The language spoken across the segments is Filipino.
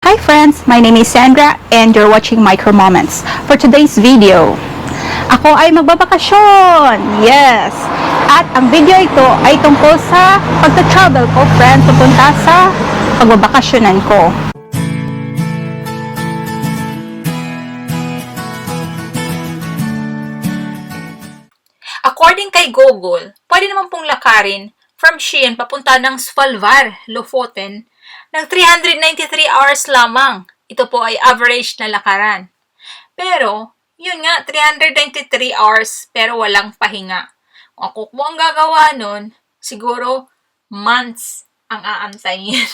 Hi friends, my name is Sandra and you're watching Micro Moments. For today's video, ako ay magbabakasyon! Yes! At ang video ito ay tungkol sa pagta-travel ko, friends, pupunta sa pagbabakasyonan ko. According kay Google, pwede naman pong lakarin from Skien papunta ng Svolvær, Lofoten, ng 393 hours lamang. Ito po ay average na lakaran. Pero, yun nga, 393 hours pero walang pahinga. Kung ako po ang gagawa nun, siguro months ang aantayin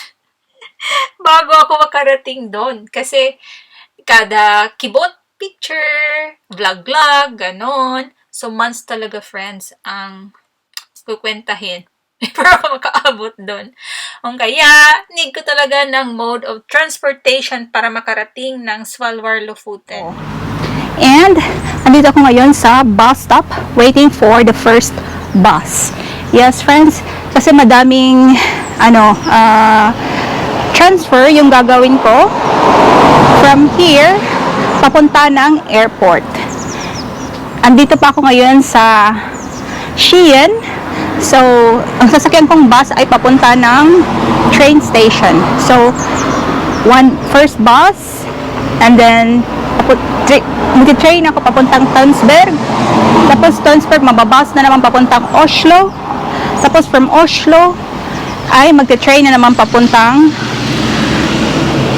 bago ako makarating doon. Kasi kada kibot picture, vlog, ganon. So, months talaga, friends, ang kukwentahin para ako makaabot doon. Kaya, need ko talaga ng mode of transportation para makarating ng Svolvær, Lofoten. And, andito ako ngayon sa bus stop, waiting for the first bus. Yes, friends, kasi madaming, transfer yung gagawin ko from here, papunta ng airport. Andito pa ako ngayon sa Skien. So, ang sasakyan kong bus ay papunta ng train station. So, first bus, and then mag-train ako papuntang TØNSBERG. Tapos TØNSBERG, mababas na naman papuntang Oslo. Tapos from Oslo, ay mag-train na naman papuntang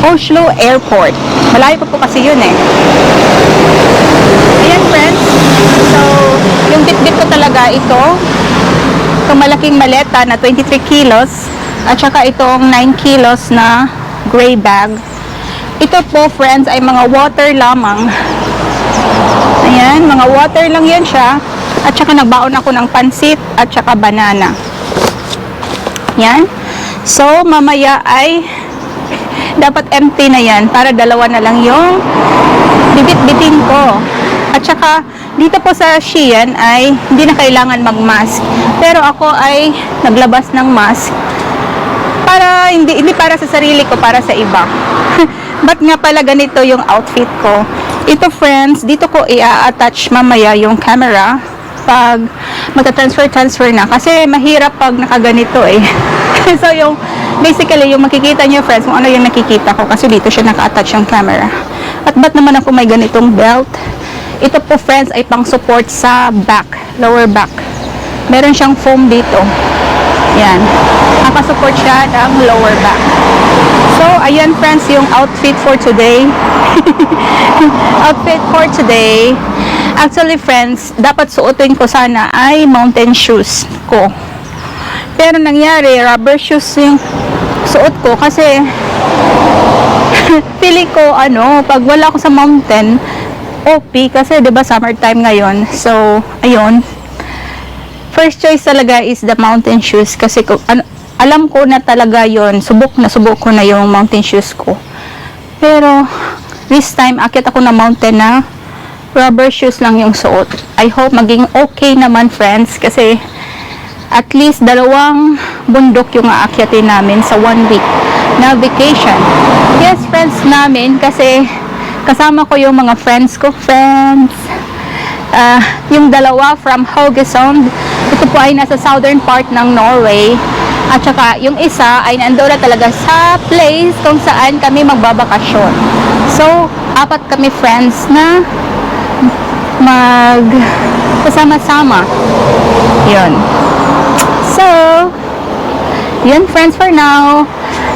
Oslo Airport. Malayo po kasi yun eh. Ayan, friends. So, yung bit-bit ko talaga ito. Itong malaking maleta na 23 kilos at saka itong 9 kilos na gray bag. Ito po, friends, ay mga water lamang. Ayan, mga water lang yan siya. At saka nagbaon ako ng pancit at saka banana. Yan. So, mamaya ay dapat empty na yan para dalawa na lang yung bibit-bitin ko. At saka, dito po sa Skien ay hindi na kailangan mag-mask. Pero ako ay naglabas ng mask para hindi para sa sarili ko, para sa iba. Ba't nga pala ganito yung outfit ko? Ito, friends, dito ko i-attach mamaya yung camera pag magta-transfer na. Kasi mahirap pag nakaganito eh. So, basically, yung makikita nyo, friends, kung ano yung nakikita ko. Kasi dito siya naka-attach yung camera. At ba't naman ako may ganitong belt? Ito po, friends, ay pang-support sa back, lower back. Meron siyang foam dito. Yan. Nakasupport siya ng lower back. So, ayan, friends, yung outfit for today. Outfit for today. Actually, friends, dapat suotin ko sana ay mountain shoes ko. Pero nangyari, rubber shoes yung suot ko kasi pili ko, pag wala ako sa mountain, OP kasi 'di ba summertime ngayon. So, ayun. First choice talaga is the mountain shoes kasi alam ko na talaga 'yon. Subok ko na yung mountain shoes ko. Pero this time akyat ako na mountain na rubber shoes lang yung suot. I hope maging okay naman, friends, kasi at least 2 bundok yung aakyatin namin sa 1 week na vacation. Yes, friends namin, kasi kasama ko yung mga friends ko, yung 2 from Haugesund. Ito po ay nasa southern part ng Norway. At saka yung isa ay nandoon na talaga sa place kung saan kami magbabakasyon. So, 4 kami, friends, na kasama-sama. Yun. So, yun, friends, for now.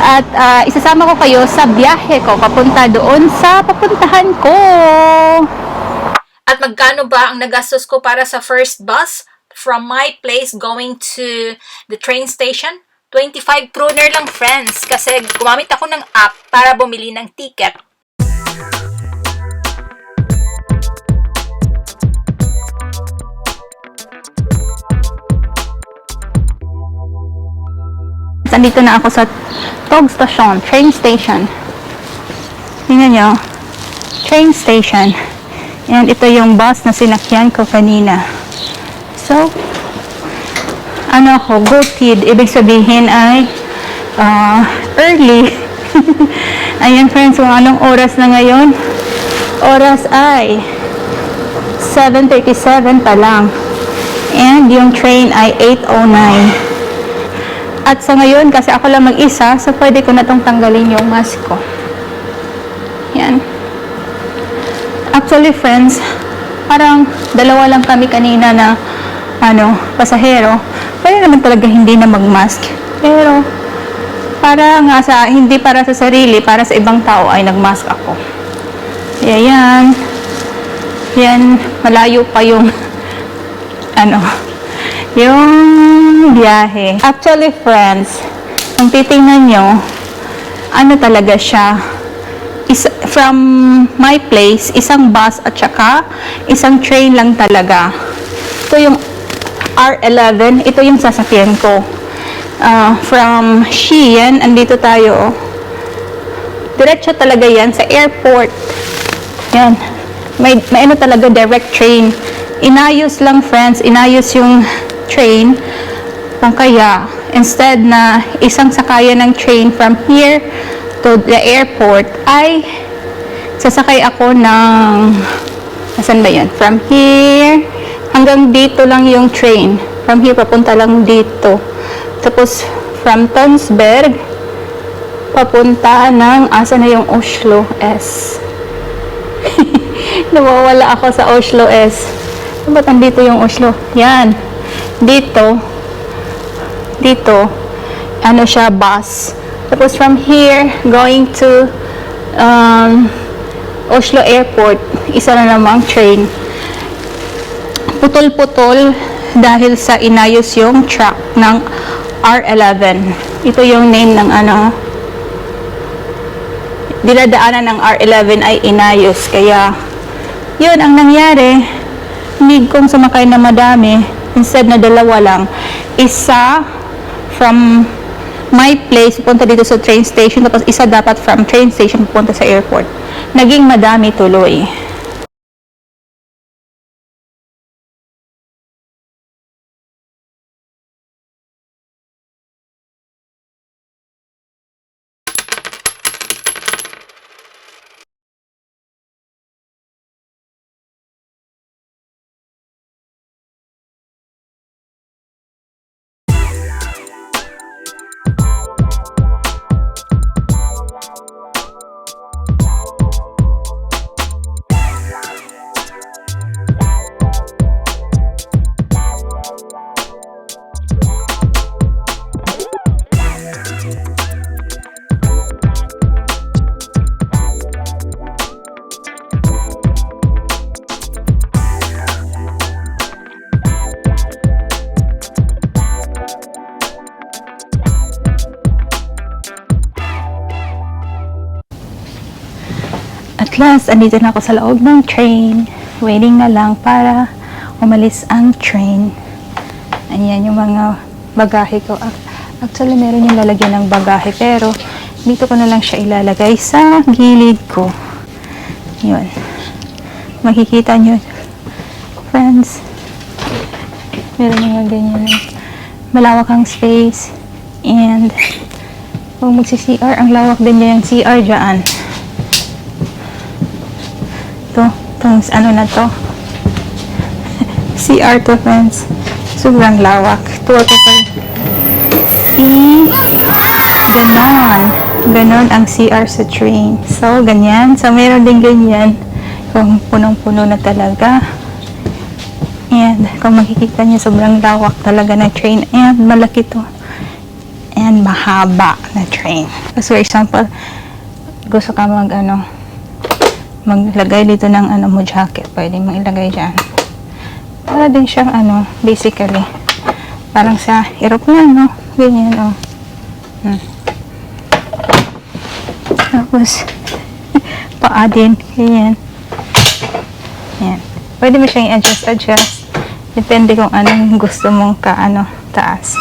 At isasama ko kayo sa biyahe ko papunta doon sa papuntahan ko. At magkano ba ang nagastos ko para sa first bus from my place going to the train station? 25 kroner lang, friends, kasi gumamit ako ng app para bumili ng ticket. Nandito na ako sa Togstation, train station. Tingnan nyo, train station. And ito yung bus na sinakyan ko kanina. So, good kid. Ibig sabihin ay early. Ayan friends, kung anong oras na ngayon. Oras ay 7:37 pa lang. And yung train ay 8:09. At sa ngayon, kasi ako lang mag-isa, so pwede ko na itong tanggalin yung mask ko. Yan. Actually friends, parang dalawa lang kami kanina na pasahero. Pwede naman talaga hindi na mag-mask. Pero para nga sa, hindi para sa sarili, para sa ibang tao ay nag-mask ako. Yan. Yan, malayo pa yung yung biyahe. Actually friends, kung titingnan nyo, talaga siya, from my place, isang bus at saka isang train lang talaga. Ito yung R11, ito yung sasakyan ko. From Skien, andito tayo. Diretso talaga yan sa airport. Yan. May talaga direct train. Inayos lang friends, inayos yung train. Kung kaya, instead na isang sakayan ng train from here to the airport, ay sasakay ako ng, nasan ba yan? From here, hanggang dito lang yung train. From here, papunta lang dito. Tapos, from TØNSBERG, papunta ng, asa na yung Oslo S. Nawawala ako sa Oslo S. Ba't andito yung Oslo? Yan. Dito, siya, bus. Tapos, from here, going to Oslo Airport, isa na namang train. Putol-putol dahil sa inayos yung track ng R11. Ito yung name ng dinadaanan ng R11 ay inayos. Kaya, yun ang nangyari. Need kong sumakay na madami. Instead na dalawa lang. Isa from my place, pupunta dito sa train station. Tapos isa dapat from train station, pupunta sa airport. Naging madami tuloy. At last, andito na ako sa loob ng train. Waiting na lang para umalis ang train. Ayan yung mga bagahe ko. Actually, meron yung lalagyan ng bagahe. Pero, dito ko na lang siya ilalagay sa gilid ko. Yun. Makikita nyo. Friends. Meron yung ganyan. Malawak ang space. And, kung magsi-CR, ang lawak din niya yung CR dyan. Itong na to CR to friends, sobrang lawak. Tuwa ko kayo. Ganon ang CR sa train. So ganyan, so meron din ganyan kung punong-puno na talaga. And kung makikita niyo, sobrang lawak talaga na train. And malaki to. And mahaba na train. So for example, gusto ka maglagay dito ng mo jacket, pwede mong ilagay dyan. Para din siyang basically parang sa aeroplano, ganyan Tapos paa din, ganyan. Yan. Pwede mo siyang i-adjust. Depende kung anong gusto mong taas.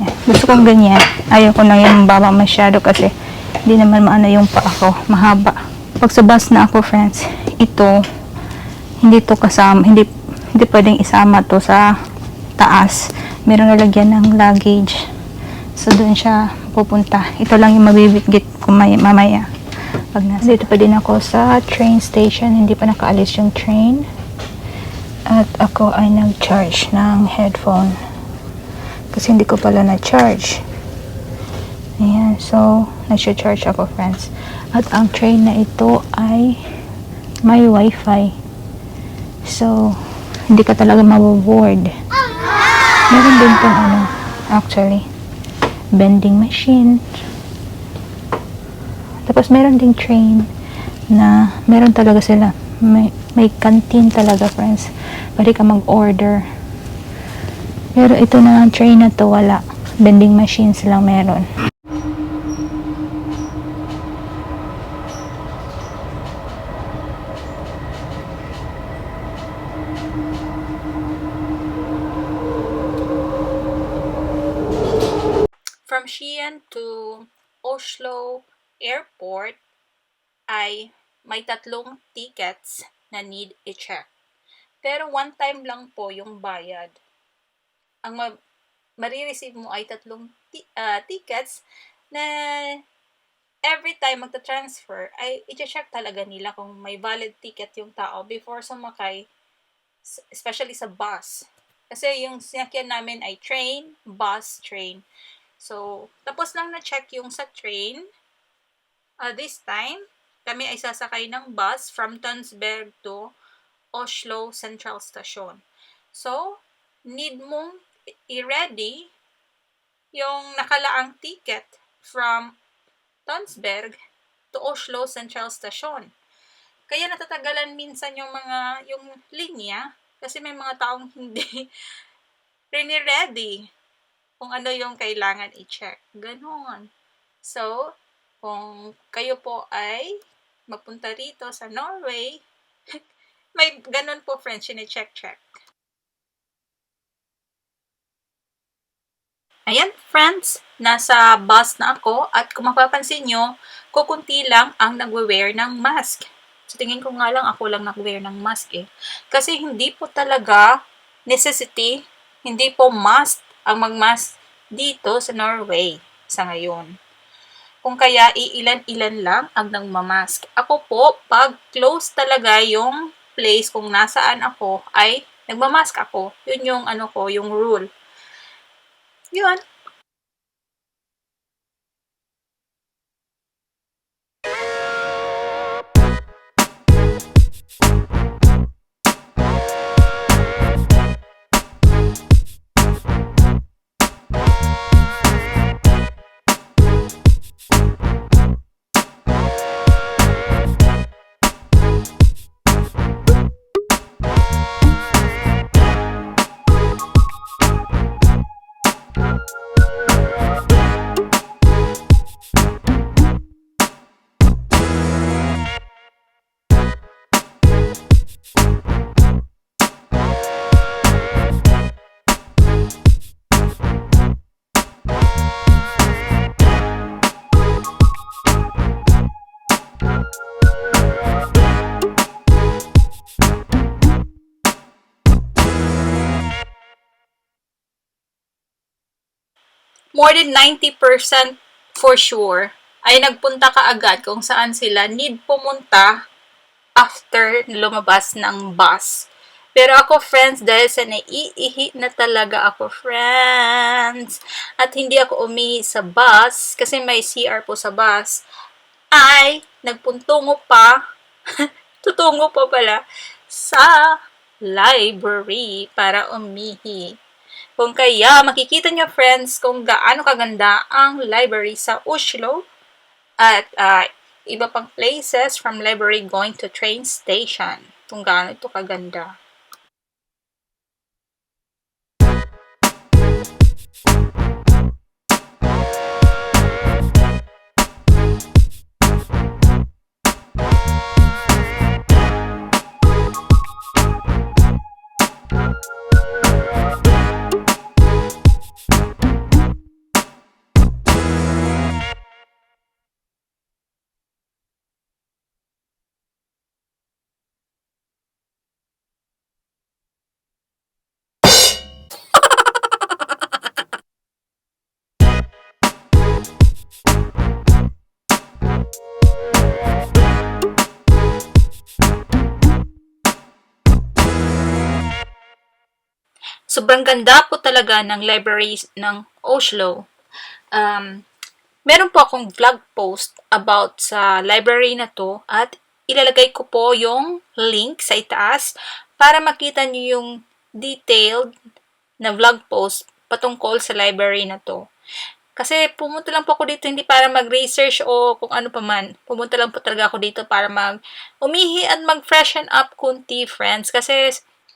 Yan. Gusto kong ganyan. Ayaw ko na yung baba masyado kasi hindi naman yung paa ko, mahaba. Pag sa bus na ako, friends, ito, hindi to kasama, hindi pwedeng isama to sa taas. Meron nalagyan ng luggage. So, doon siya pupunta. Ito lang yung mabibitgit ko mamaya. Pag dito pa din ako sa train station, hindi pa nakaalis yung train. At ako ay nag-charge ng headphone. Kasi hindi ko pala na-charge. Ayan, so, nag-charge ako, friends. At ang train na ito ay may wifi. So, hindi ka talaga maboboard. Meron din tong actually, vending machine. Tapos meron ding train na meron talaga sila. May canteen talaga, friends. Pwede ka mag-order. Pero ito na ang train na to, wala. Vending machines lang meron. From Skien to Oslo Airport ay may 3 tickets na need i-check. Pero one time lang po yung bayad. Ang marireceive mo ay 3 tickets na every time magta-transfer ay i-check talaga nila kung may valid ticket yung tao before sumakay, especially sa bus. Kasi yung sinakyan namin ay train, bus, train. So, tapos lang na-check yung sa train. This time, kami ay sasakay ng bus from TØNSBERG to Oslo Central Station. So, need mong i-ready yung nakalaang ticket from TØNSBERG to Oslo Central Station. Kaya natatagalan minsan yung linya kasi may mga taong hindi ready kung ano yung kailangan i-check. Ganon. So, kung kayo po ay magpunta rito sa Norway, may ganon po, friends, yun i-check. Ayan, friends, nasa bus na ako at kung mapapansin nyo, kukunti lang ang nagwe-wear ng mask. So, tingin ko nga lang ako lang nag-wear ng mask eh. Kasi hindi po talaga necessity, hindi po must ang mag-mask dito sa Norway sa ngayon. Kung kaya, iilan-ilan lang ang nagmamask. Ako po, pag close talaga yung place kung nasaan ako, ay nagmamask ako. Yun yung yung rule. Yun. More than 90% for sure ay nagpunta kaagad kung saan sila need pumunta after lumabas ng bus. Pero ako, friends, dahil sa naiihi na talaga ako, friends, at hindi ako umihi sa bus, kasi may CR po sa bus, ay nagpuntungo pa, tutungo pa pala, sa library para umihi. Kung kaya, makikita nyo, friends, kung gaano kaganda ang library sa Oslo at iba pang places from library going to train station. Kung gaano ito kaganda. sobrang ganda po talaga ng library ng Oslo. Meron po akong vlog post about sa library na to at ilalagay ko po yung link sa itaas para makita niyo yung detailed na vlog post patungkol sa library na to. Kasi pumunta lang po ako dito hindi para mag-research o kung ano pa man. Pumunta lang po talaga ako dito para umihi at mag-freshen up kunti, friends. Kasi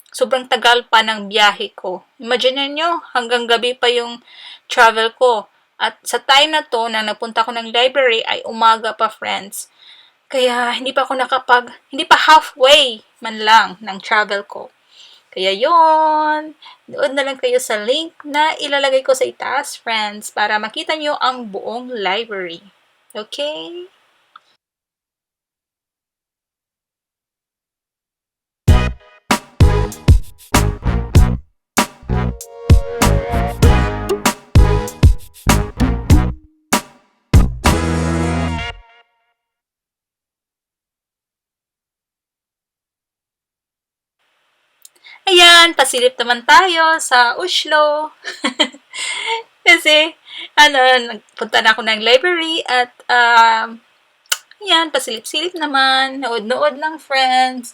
sobrang tagal pa ng biyahe ko. Imagine nyo, hanggang gabi pa yung travel ko. At sa time na to, na napunta ko ng library, ay umaga pa, friends. Kaya, hindi pa halfway man lang ng travel ko. Kaya yon, doon na lang kayo sa link na ilalagay ko sa itaas, friends, para makita nyo ang buong library. Okay? Ayan, pasilip naman tayo sa Oslo. Kasi, nagpunta na ako ng library at, ayan, pasilip-silip naman. Nood-nood lang, friends.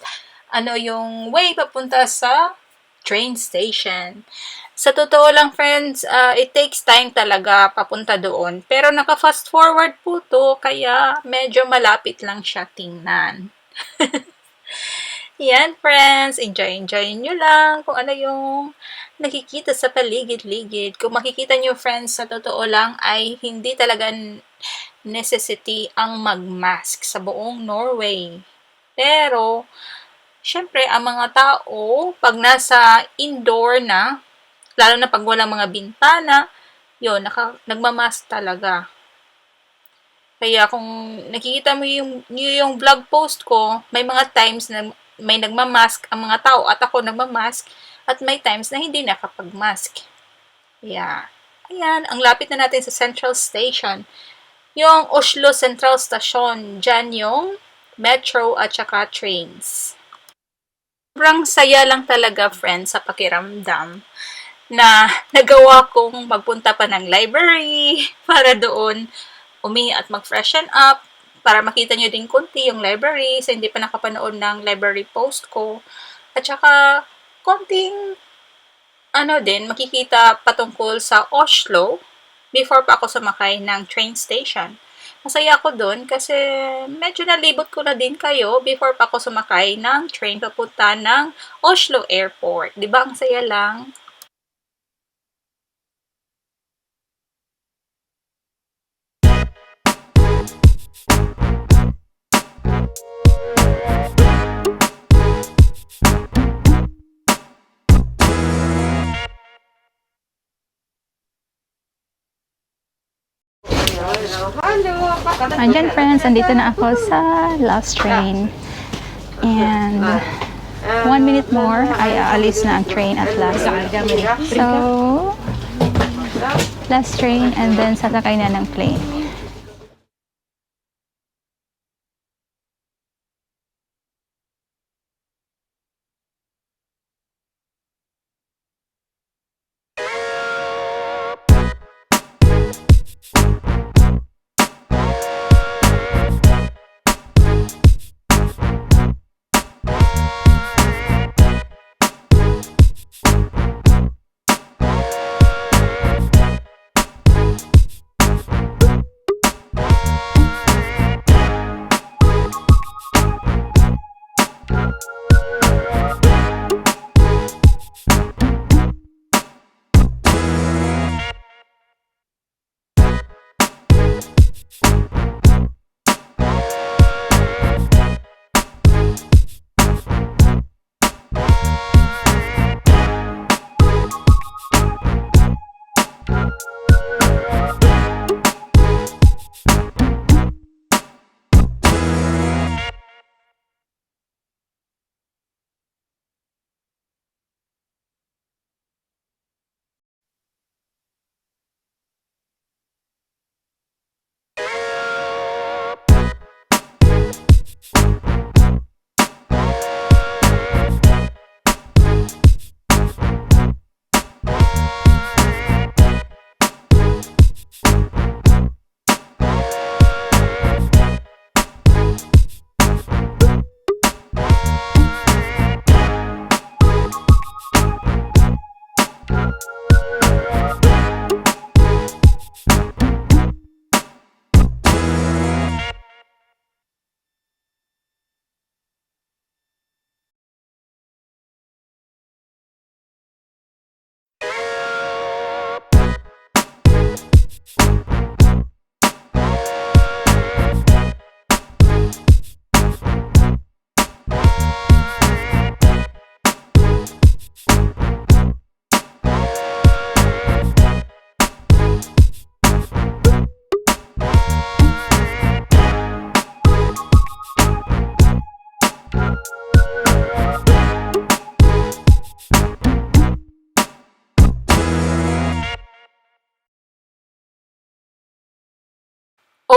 Yung way papunta sa train station. Sa totoo lang, friends, it takes time talaga papunta doon. Pero naka-fast forward po to, kaya medyo malapit lang siya tingnan. Yan, friends. Enjoy nyo lang kung ano yung nakikita sa paligid-ligid. Kung makikita nyo, friends, sa totoo lang ay hindi talaga necessity ang mag-mask sa buong Norway. Pero, syempre, ang mga tao, pag nasa indoor na, lalo na pag walang mga bintana, yun, nagmamask talaga. Kaya kung nakikita mo yung vlog post ko, may mga times na may nagmamask ang mga tao at ako nagmamask at may times na hindi nakapagmask. Yeah. Ayan, ang lapit na natin sa Central Station. Yung Oslo Central Station, dyan yung metro at saka trains. Sobrang saya lang talaga, friends, sa pakiramdam na nagawa kong magpunta pa ng library para doon at mag-freshen up para makita nyo din kunti yung library sa hindi pa nakapanood ng library post ko. At saka, konting makikita patungkol sa Oslo before pa ako sumakay ng train station. Masaya ako doon kasi medyo nalibot ko na din kayo before pa ako sumakay ng train papunta ng Oslo Airport. Diba ang saya lang? Andyan, friends, andito na ako sa last train. And 1 minute more, ay aalis na ang train at last. So, last train and then sasakay na ng plane.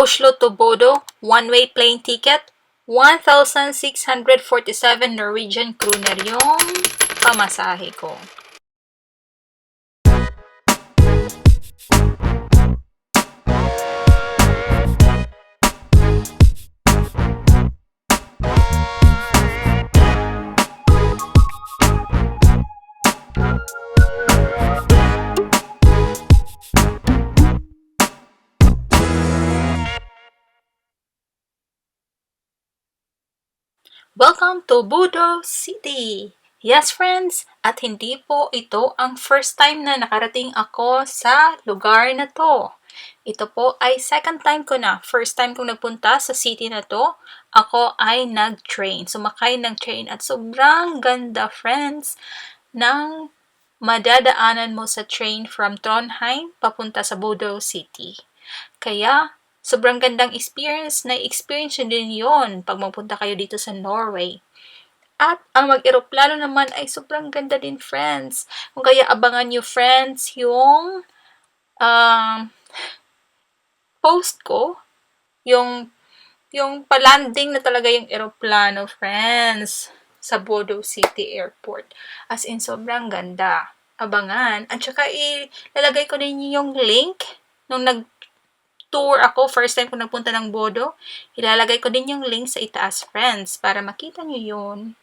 Oslo to Bodo, one-way plane ticket, 1,647 Norwegian kroner yung pamasahe ko. Welcome to Bodø City! Yes, friends, at hindi po ito ang first time na nakarating ako sa lugar na to. Ito po ay second time ko na. First time kong nagpunta sa city na to, ako ay nag-train. Sumakay ng train at sobrang ganda, friends, ng madadaanan mo sa train from Trondheim papunta sa Bodø City. Kaya, sobrang gandang experience na experience din yon pag mapunta kayo dito sa Norway. At ang mag-eroplano naman ay sobrang ganda din, friends. Kung kaya abangan nyo, friends, yung post ko, yung palanding na talaga yung eroplano, friends, sa Bodø City Airport. As in, sobrang ganda. Abangan. At saka, ilalagay ko din yung link nung tour ako, first time ko nagpunta ng Bodo, ilalagay ko din yung link sa itaas, friends, para makita nyo yun.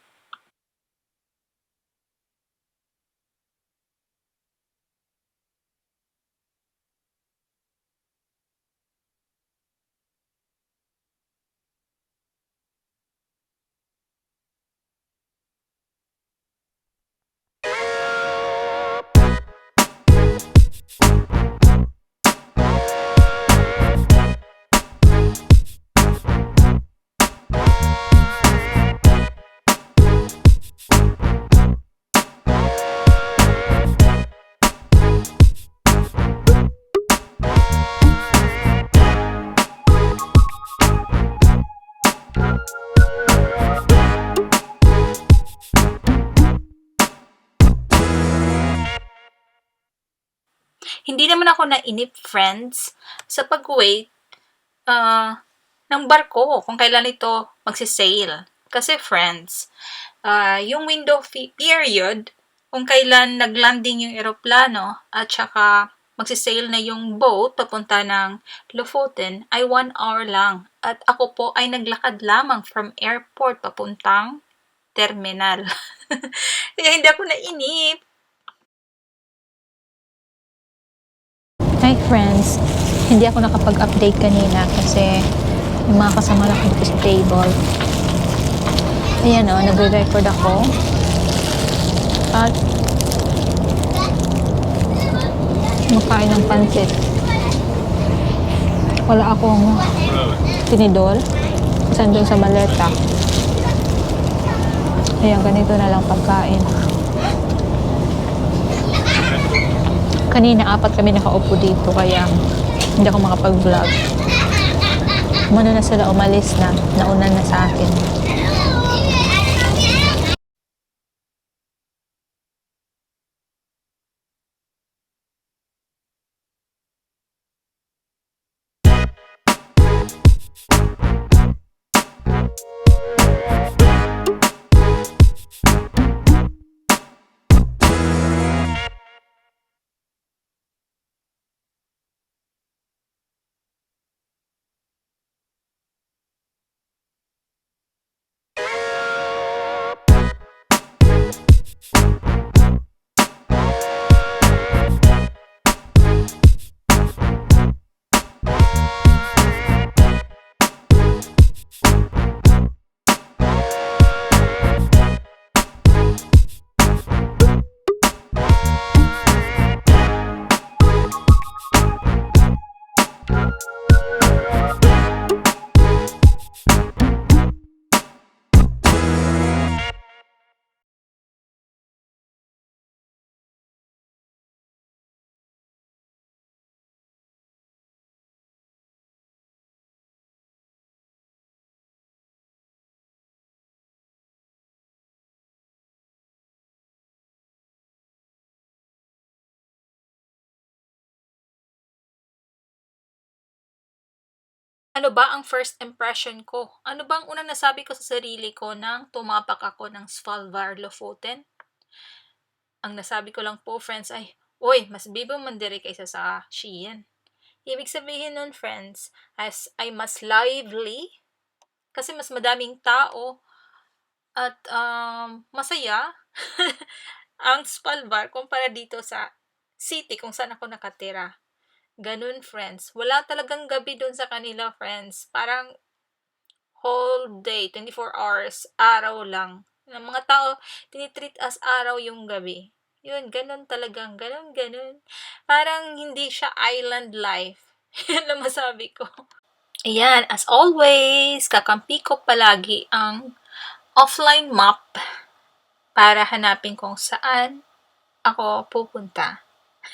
Hindi naman ako nainip, friends, sa pag-wait ng barko kung kailan ito magsisail. Kasi, friends, yung window period, kung kailan naglanding yung eroplano at saka magsisail na yung boat papunta ng Lofoten ay 1 hour lang. At ako po ay naglakad lamang from airport papuntang terminal. Kaya hindi ako nainip. Hi friends, hindi ako nakapag-update kanina kasi yung mga kasama lang dito sa table. Ayan o, nagre-record ako. At makain ng pancit. Wala akong tinidor. Kasi doon sa maleta. Ayan, ganito na lang pagkain. Kanina, 4 kami nakaupo dito, kaya hindi ako makapag-vlog. Muna na sila umalis na, nauna na sa akin. Ano ba ang first impression ko? Ano bang unang nasabi ko sa sarili ko nang tumapak ako ng Svolvær, Lofoten? Ang nasabi ko lang po, friends, ay, uy, mas bibo man diri kaysa sa Skien. Ibig sabihin nun, friends, ay mas lively, kasi mas madaming tao, at masaya ang Svolvær kumpara dito sa city kung saan ako nakatira. Ganun, friends. Wala talagang gabi doon sa kanila, friends. Parang whole day, 24 hours, araw lang. Ang mga tao, tinitreat as araw yung gabi. Yun, ganun talagang, ganun. Parang hindi siya island life. Yan lang masabi ko. Ayan, as always, kakampi ko palagi ang offline map para hanapin kung saan ako pupunta.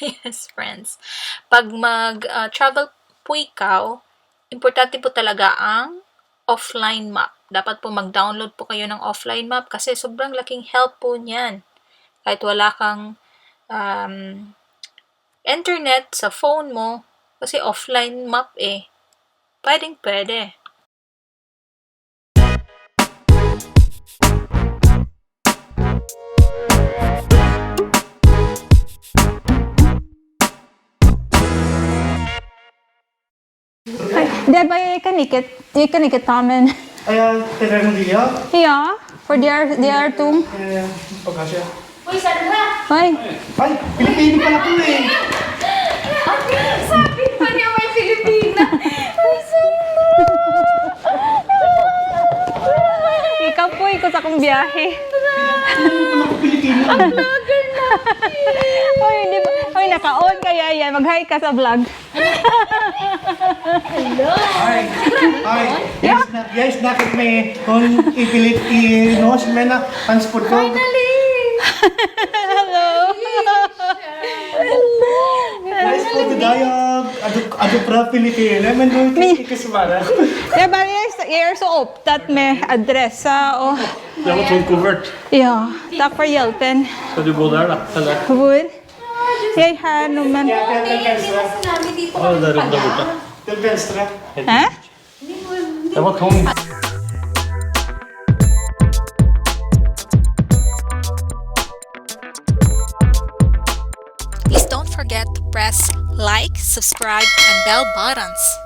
Yes, friends. Pag mag-travel po ikaw, importante po talaga ang offline map. Dapat po mag-download po kayo ng offline map kasi sobrang laking help po niyan. Kahit wala kang internet sa phone mo, kasi offline map pwede. Det var gick inte ta men Telegrafia? ja, för det är tom. Bagage. Uy, saan na? Oj, Ay, Pilipino pala po eh. Sabi pa niya may Filipina. ikaw po ko sa kong biyahe. Pilipino. Oy, di ba? Oy, naka-on kaya yan. Mag-hi ka sa vlog. Ay, yes, nakit may kung Filipinos, may na transport ko. Hello. Yes, po, tidayag. Ado pra Pilipino. Men doon ikasumara. Det är bara jag är så upptatt med adress och Det var sånn koffert. ja, tack för hjälpen. Skal du bo der, da? Eller? Hvor? Jag är här nu men... Til venstre. Ja, der borte. Til venstre. Hä? Det var tom. Please don't forget to press like, subscribe, and bell buttons.